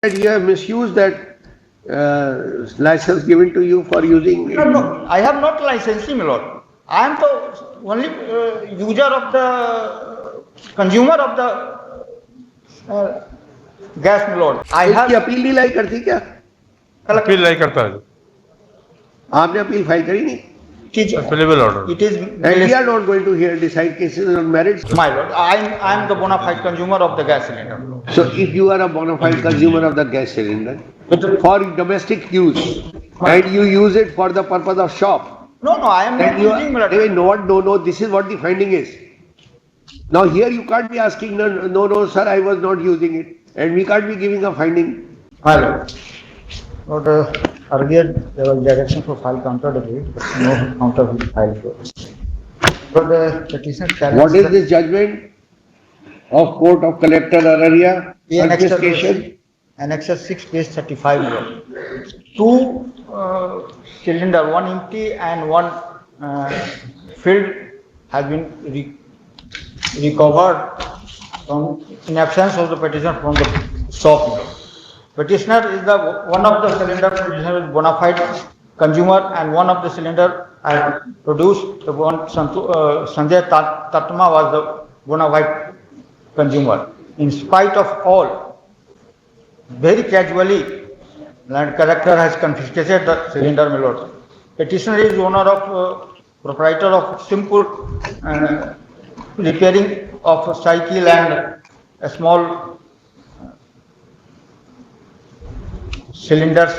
that you have misused that license given to you for using. No, I have not licensing, my lord. I am the only user of the consumer of the gas, my lord. I इसकी have appeal नहीं लाई करती क्या? Appeal नहीं करता है आपने appeal file करी नहीं? Appealable order. It is And we are not going to here decide cases on merits. my lord. I am the bona fide consumer of the gas cylinder. So if you are a bona fide consumer of the gas cylinder for domestic use and you use it for the purpose of shop, No, I am then not you using, my are, lord. no, this is what the finding is. Now here you can't be asking, no, sir, I was not using it. And we can't be giving a finding. My lord. Lord, earlier there was direction for file counter defeat, but no counter file. But the petitioner challenged. What is this judgment of Court of Collector Araria? Confiscation. Annexure 6, page 35, my lord. Two cylinder, one empty and one filled, has been recovered from, in absence of the petitioner, from the shop, my lord. Petitioner is the one of the cylinder, petitioner is bona fide consumer, and one of the cylinder I produced, the one Sanjeev Tatma was the bona fide consumer. In spite of all, very casually, land collector has confiscated the cylinder, my lord. Petitioner is owner of, proprietor of simple repairing of cycle and a small cylinders,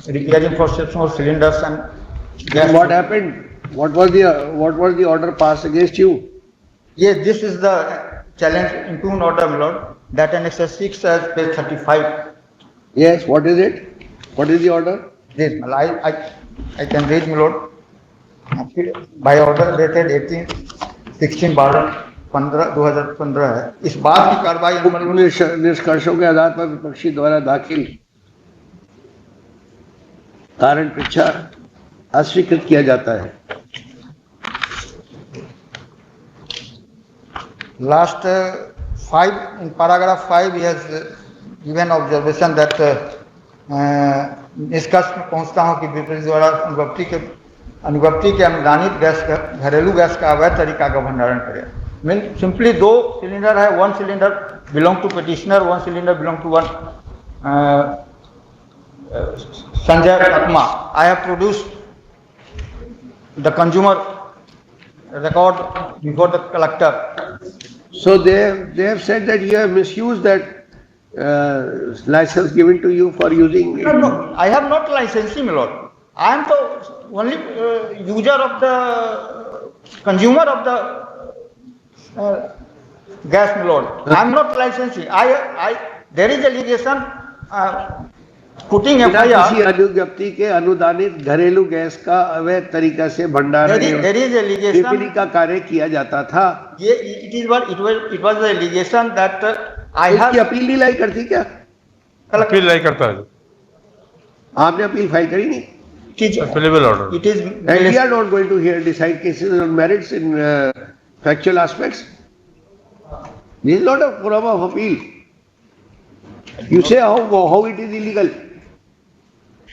repairing for small cylinders and gas. What happened? What was the order passed against you? Yes, this is the challenge impugned order, my lord, that annexure 6 as page 35. Yes, what is it? What is the order? This, I can read, my lord. By order dated 18/16/15 है. इस बात की कार्रवाई निष्कर्षों के आधार पर विपक्षी द्वारा दाखिल कारण परीक्षा अस्वीकृत किया जाता है. Last 5, in paragraph 5, he has given observation that निष्कर्ष में पहुंचता हूं कि विपक्ष द्वारा अनुवर्ती के अनुदानित गैस का, घरेलू गैस का अवैध तरीका का भंडारण करे. मीन सिंपली दो सिलेंडर है, one cylinder belong to petitioner, one cylinder belong to one Sanjeev Patna. I have produced the consumer record before the collector. So they have said that you have misused that license given to you for using. No, I have not licensing, my lord. I am the only user of the consumer of the gas, my lord. I am not licensing. There is allegation putting FIR. किसी अनुज्ञप्ति के अनुदानित घरेलू gas का अवैध तरीका से भंडारण There is allegation. रिफिलिंग का कार्य किया जाता था. It was the allegation that I have. इसकी अपील नहीं लाई करती क्या? अपील नहीं करता है आपने अपील फाइल करी नहीं? Appealable order. It is. And we are not going to here decide cases on merits in factual aspects. This is not a forum of appeal. You say how it is illegal.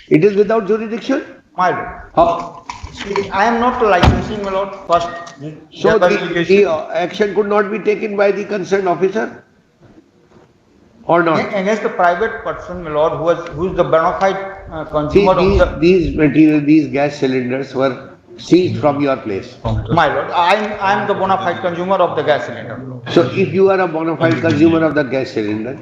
It is without jurisdiction. My lord. How? I am not licensing, my lord. First. So the action could not be taken by the concerned officer or not? Against the private person, my lord, who is the bona fide consumer of the. These gas cylinders were seized from your place. My lord, I am the bona fide consumer of the gas cylinder. So if you are a bona fide consumer of the gas cylinder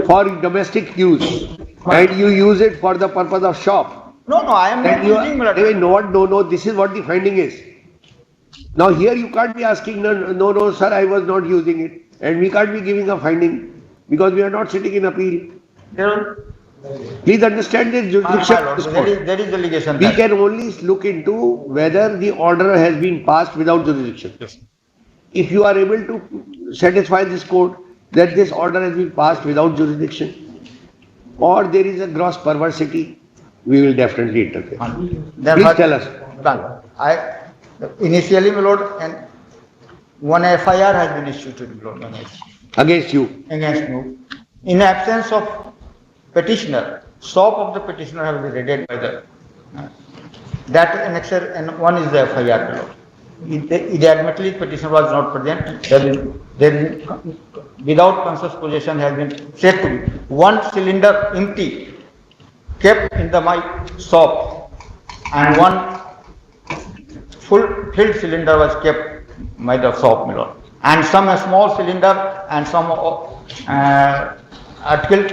for domestic use and you use it for the purpose of shop, No, I am not using, my lord. no, this is what the finding is. Now here you can't be asking, no, sir, I was not using it. And we can't be giving a finding because we are not sitting in appeal. Please understand this jurisdiction. My lord, there is allegation. We can only look into whether the order has been passed without jurisdiction. Yes. If you are able to satisfy this court that this order has been passed without jurisdiction or there is a gross perversity, we will definitely interfere. Please tell us. Initially, my lord, and one FIR has been issued, my lord, Against you. against me. In absence of petitioner, shop of the petitioner have been raided by the, that annexure and one is the FIR, my lord. It admittedly petitioner was not present. There is without conscious possession has been said to be one cylinder empty kept in the my shop and one full filled cylinder was kept by the shop, my lord. And some small cylinder and some article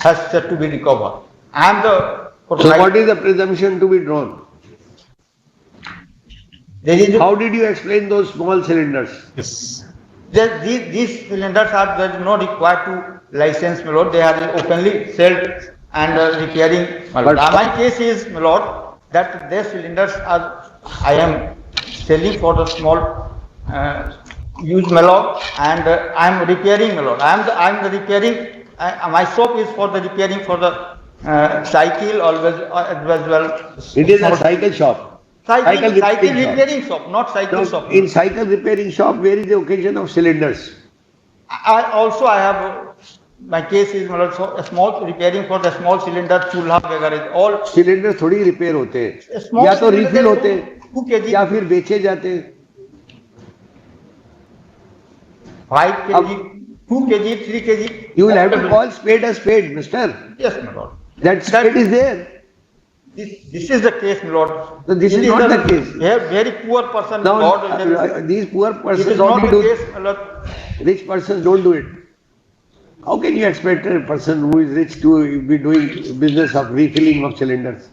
has said to be recovered. And the So what is the presumption to be drawn? there is How did you explain those small cylinders? Yes. these cylinders are there is no required to license, my lord. They are openly sold and repairing. My lord. But- My case is, my lord, that their cylinders are I am selling for the small use, my lord, and I am repairing, my lord. I am the repairing. My shop is for the repairing for the cycle always as well. It is a cycle shop. Cycle repairing shop. repairing shop, not cycle Now, shop. in cycle repairing shop, where is the occasion of cylinders? I have my case is, my lord, so a small repairing for the small cylinder, chulha वगैरह all cylinder थोड़ी repair होते हैं, small या तो cylinder refill होते हैं 2 kg, या फिर बेचे जाते हैं. 5 kg, 2 kg, 3 kg. You will have to call spade a spade, mister. Yes, my lord. That spade is there. This is the case, my lord. So this is not the case. A very poor person, Now, lord. these poor It persons is not only the do, case, my lord. rich persons don't do it. How can you expect a person who is rich to be doing business of refilling of cylinders?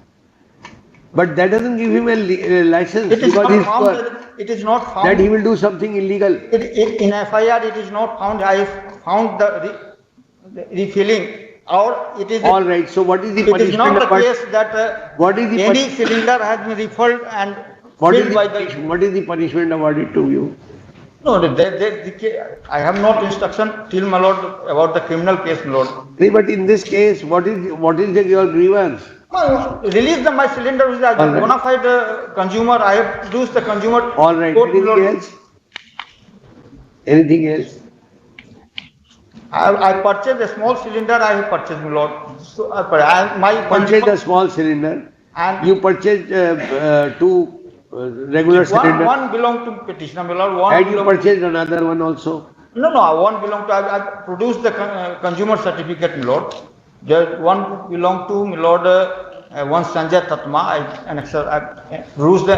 But that doesn't give him a license It is because not he's found. poor, It is not found. that he will do something illegal. In FIR, it is not found. I found the refilling, or it is. All right, so what is the It is not punishment? the Award- case that What is the any pun- cylinder has been refilled and what is filled the by the. punish- what is the punishment awarded to you? No, I have not instruction till, my lord, about the criminal case, my lord. See, but in this case, what is your grievance? Release my cylinder which is a All right. bona fide consumer. I have produced the consumer. All right, court, my lord. anything else? Anything else? I purchased a small cylinder. I have purchased, my lord. So my Purchased a small cylinder. and You purchased two regular cylinder. one belong to petitioner, my lord. One And you belong- purchased another one also. No, one belong to, I produced the consumer certificate, my lord. There one belong to, my lord, one Sanjeev Tatma, I produced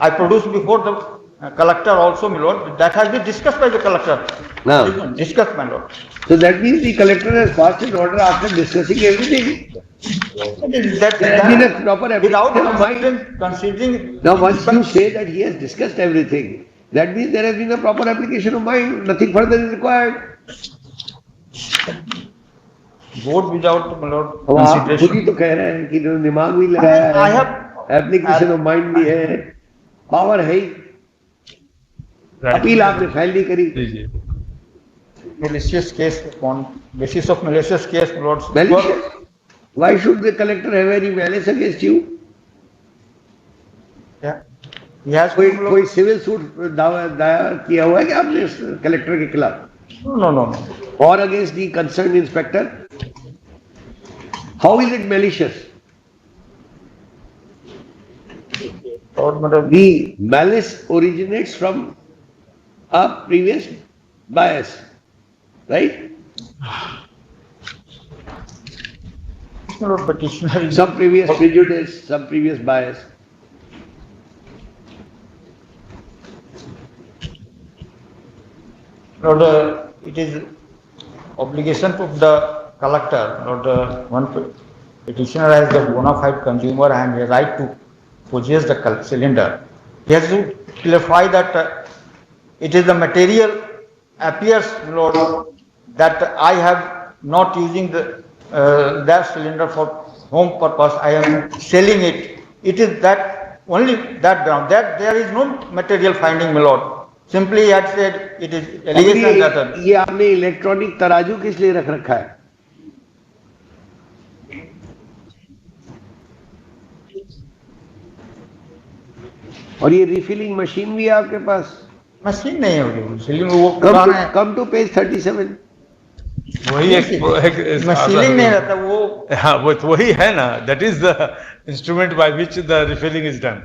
I produced before the collector also, my lord. That has been discussed by the collector. Now. Discussed, my lord. So that means the collector has passed an order after discussing everything. That, There has been a proper without application of mind. considering. Now once you say that he has discussed everything, that means there has been a proper application of mind, nothing further is required. Vote without, my lord, अब आप खुद ही consideration. तो कह रहे हैं कि इन्होंने दिमाग भी लगाया I है, have- एप्लीकेशन ऑफ माइंड भी है, पावर है ही, अपील आपने फाइल नहीं करी. दीजिए. Malicious case on basis of malicious case, my lord. Malicious? Why should the collector have any malice against you? Yeah. He has कोई सिविल सूट दायर किया हुआ है कि आपने कलेक्टर के खिलाफ? no. Or against the concerned inspector? How is it malicious? Lord, madam, The malice originates from a previous bias, right? Lord, petitioner is. Some previous prejudice, some previous bias. Lord, it is obligation of the collector, Lord, one petitioner as the bona fide consumer and a right to possess the cylinder. He has to clarify that it is the material appears, Lord, that I have not using the that cylinder for home purpose. I am selling it. It is that only that ground. That there is no material finding, my lord. Simply had said it is allegation that. ये आपने electronic तराजू किस लिए रख रखा है? और ये रिफिलिंग मशीन भी है आपके पास? मशीन नहीं होगी, वो पुराना है। Come to page 37. वही एक मैं सीलिंग नहीं रहता वो हाँ वही है ना, that is the instrument by which the refilling is done.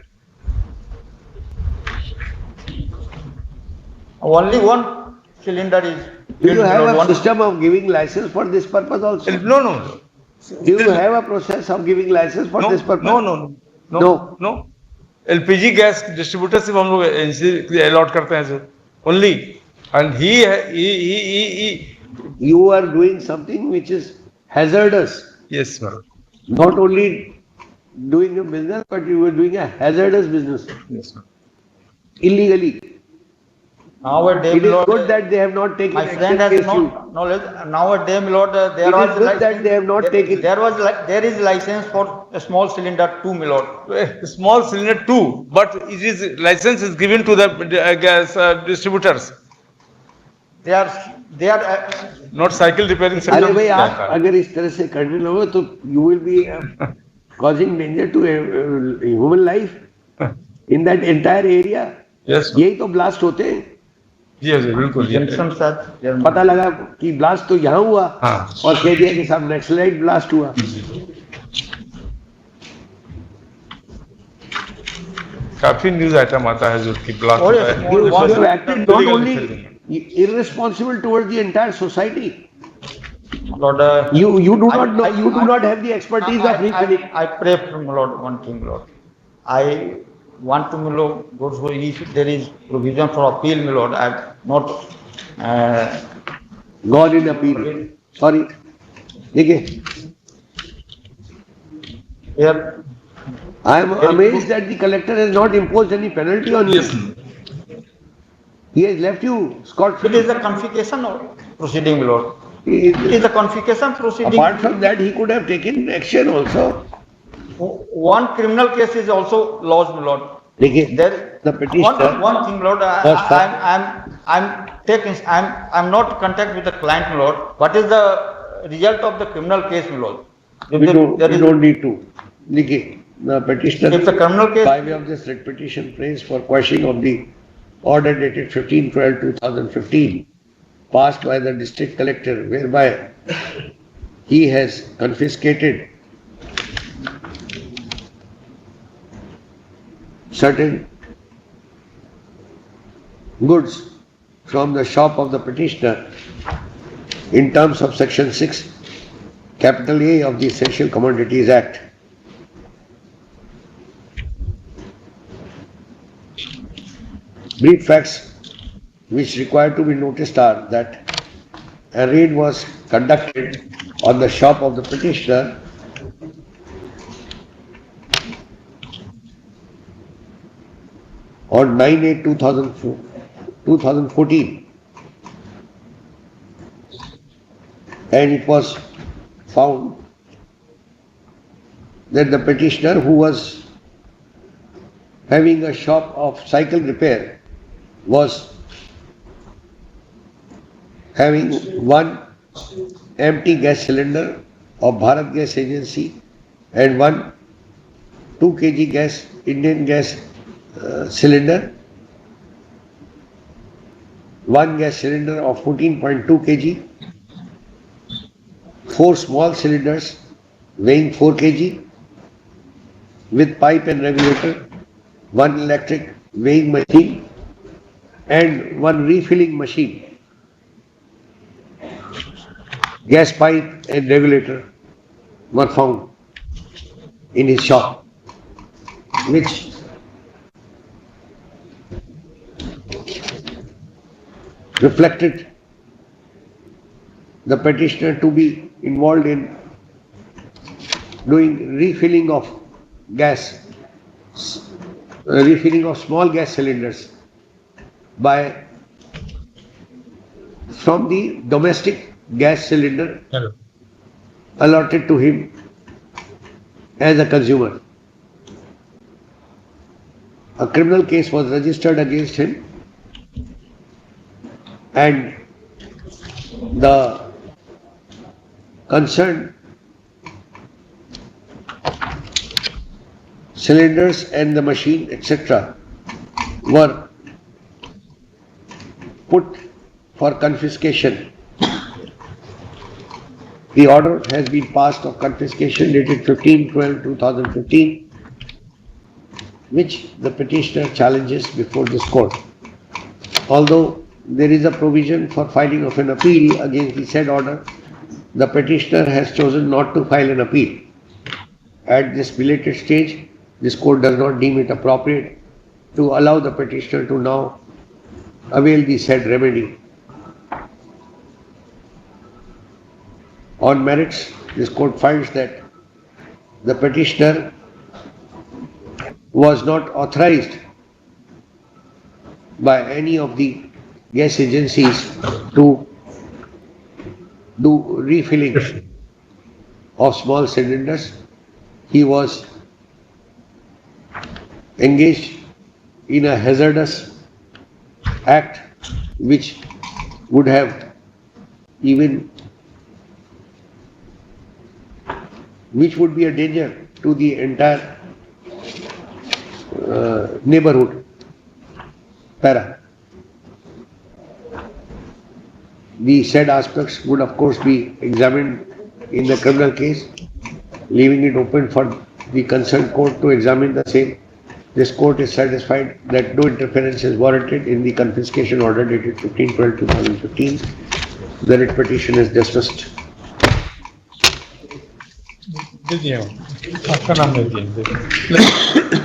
only one cylinder is Do you filled, have Lord, a one. system of giving license for this purpose also? No, no, no. Do you have a process of giving license for No, this purpose? no, no, no, no, No. no. LPG gas distributor सिर्फ हम लोग NC allot करते हैं sir, only and he You are doing something which is hazardous. Yes ma'am, Not only doing a business, but you are doing a hazardous business yes ma'am. illegally. Nowadays, It is Lord, good that they have not taken my friend action has against you. no knowledge. Nowadays, Lord, there It was is good that they have not taken. there is license for a small cylinder too, my Lord. Small cylinder too, but it is license is given to the gas distributors, They are not cycle repairing अरे center. भाई आप अगर इस तरह से करने लगो तो you will be causing danger to human life in that entire area. Yes, यही तो ब्लास्ट होते हैं. जी बिल्कुल. junction sir. पता लगा कि ब्लास्ट तो यहाँ हुआ हाँ. और कह दिया कि साहब नक्सलाइट ब्लास्ट हुआ. काफी न्यूज आइटम आता है जो कि ब्लास्ट और होता है. You What- have acted not Illegal only filling. irresponsible towards the entire society. Lord, You do not know. You do not have the expertise of refilling. I pray from Lord one thing, Lord. I want to, my Lord, those who if there is provision for appeal, my Lord. I have not. God in appeal. Sorry. देखिए, Here, I am amazed that the collector has not imposed any penalty on you. He has left you scot it free. is a confiscation proceeding, my Lord. He- It is a confiscation proceeding. Apart from that, he could have taken action also. One criminal case is also lodged, my Lord. देखिए, There, the petitioner one thing, Lord, was found. I'm not contact with the client, my Lord. What is the result of the criminal case, my Lord? If we there is- don't need to. देखिए, the petitioner If the criminal case, by way of this writ petition prays for quashing of the order dated 15/12/2015 passed by the district collector whereby he has confiscated certain goods from the shop of the petitioner in terms of section 6 capital A of the Essential Commodities Act. Brief facts which require to be noticed are that a raid was conducted on the shop of the petitioner on 9/8/2014 and it was found that the petitioner, who was having a shop of cycle repair, was having one empty gas cylinder of Bharat Gas Agency and one 2 kg gas, Indian gas cylinder, one gas cylinder of 14.2 kg, 4 small cylinders weighing 4 kg with pipe and regulator, one electric weighing machine and one refilling machine. Gas pipe and regulator were found in his shop, which reflected the petitioner to be involved in doing refilling of gas, refilling of small gas cylinders from the domestic gas cylinder allotted to him as a consumer. A criminal case was registered against him and the concerned cylinders and the machine, etc., were put for confiscation The order has been passed of confiscation dated 15/12/2015, which the petitioner challenges before this court. Although there is a provision for filing of an appeal against the said order, the petitioner has chosen not to file an appeal. At this belated stage, this court does not deem it appropriate to allow the petitioner to now avail the said remedy. On merits, this court finds that the petitioner was not authorized by any of the gas agencies to do refilling of small cylinders. He was engaged in a hazardous act which would have which would be a danger to the entire neighborhood. Para. The said aspects would of course be examined in the criminal case, leaving it open for the concerned court to examine the same. This court is satisfied that no interference is warranted in the confiscation order dated 15/12/2015. The writ petition is dismissed. दीजिए आपका नाम दे दीजिए